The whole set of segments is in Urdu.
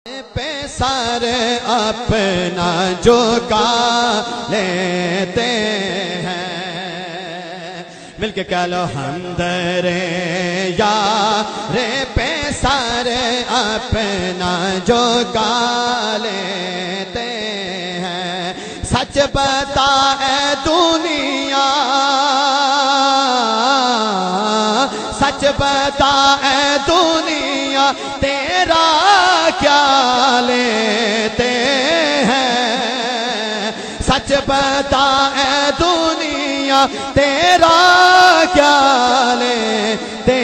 پہ سر اپنا جھکا لیتے ہیں، مل کے کہہ لو حمد رے یار پہ سر اپنا جھکا لیتے ہیں۔ سچ بتا اے دنیا، سچ بتا اے دنیا، تیرا کیا لیتے ہیں؟ سچ بتا اے دنیا، تیرا کیا لیتے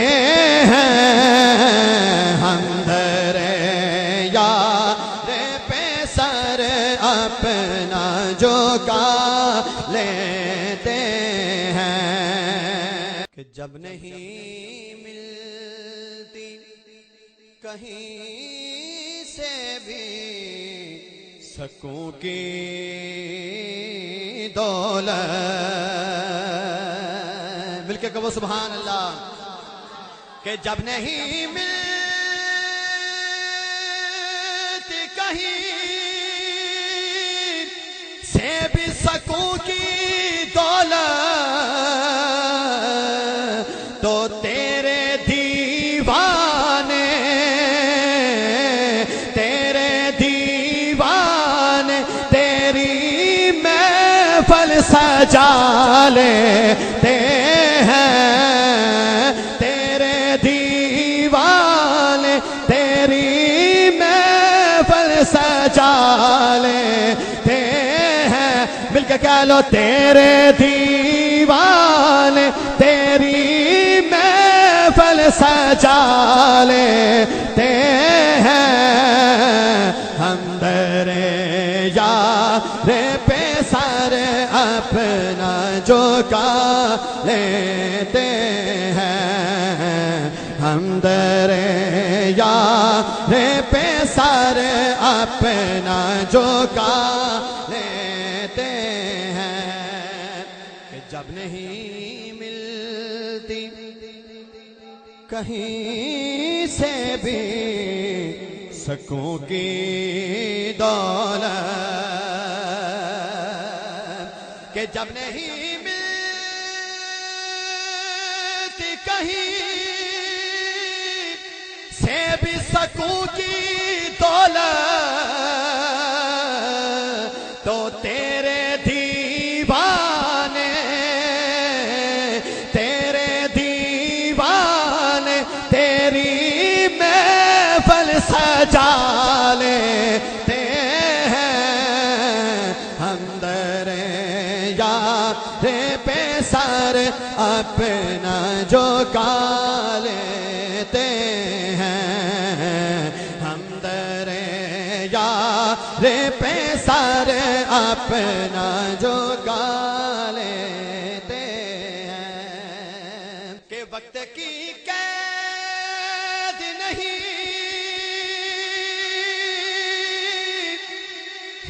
ہیں؟ حمد رے یار پہ سر اپنا جھکا لیتے ہیں کہ جب نہیں ملتی کہیں سے بھی سکوں کی دولت، مل کے کہو سبحان اللہ، کہ جب نہیں ملتی کہیں سے بھی سکوں کی دولت، تو تیرے دیوانے تیری محفل سجا لیتے ہیں، تیرے دیوانے تیری محفل سجا لیتے ہیں۔ مل کے کہہ لو تیرے دیوانے تیری محفل سجا لیتے ہیں۔ حمد رے یار پہ سر اپنا جھکا لیتے ہیں، حمد رے یار پہ سر اپنا جھکا لیتے ہیں کہ جب نہیں ملتی کہیں سے بھی سکوں کی دولت، کہ جب نہیں ملتی کہیں سے بھی سکوں کی دولت، تو تیرے دیوانے تیری محفل سجا لیتے ہیں۔ حمد رے یار پہ سر اپنا جھکا لیتے ہیں، حمد رے یار پہ سر اپنا جھکا لیتے ہیں کہ وقت کی قید نہیں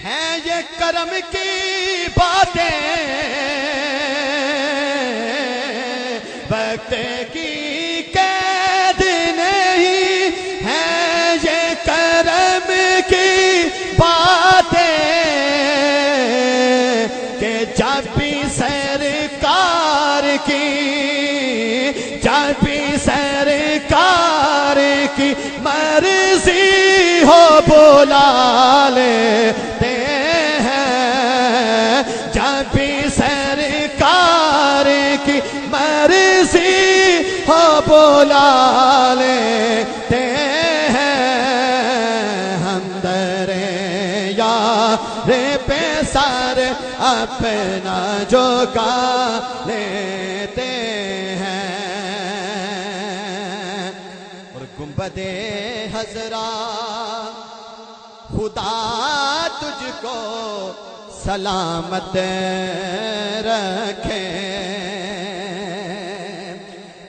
ہے یہ کرم کی باتیں، وقت کی قید نہیں ہے یہ کرم کی باتیں، کہ جب بھی سرکار کی سرکار کی مرضی ہو بلا لیتے ہیں، جب بھی سرکار کی مرضی ہو بلا لیتے ہیں۔ حمد رے یار پہ سر اپنا جھکا لیتے ہیں۔ اور گنبد حضرا خدا تجھ کو سلامت رکھے،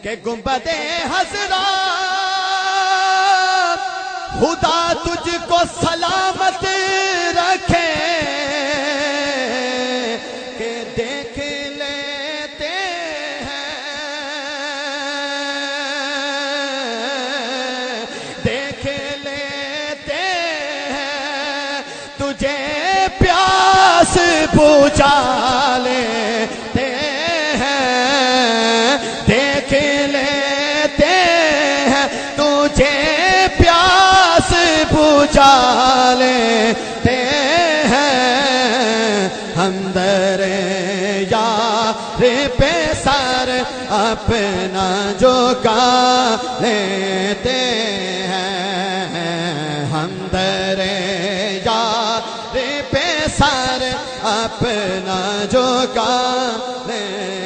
کہ گنبد حضرا خدا تجھ کو سلامت رکھے، کہ دیکھ لیتے ہیں، دیکھ لیتے تجھے پیاس بجھا لیتے ہیں دیکھ لیتے ہیں تجھے پیاس بجھا لیتے ہیں ہم در یار پہ سر اپنا جھکا لیتے ہیں ہم در یار پہ سر اپنا جھکا لیتے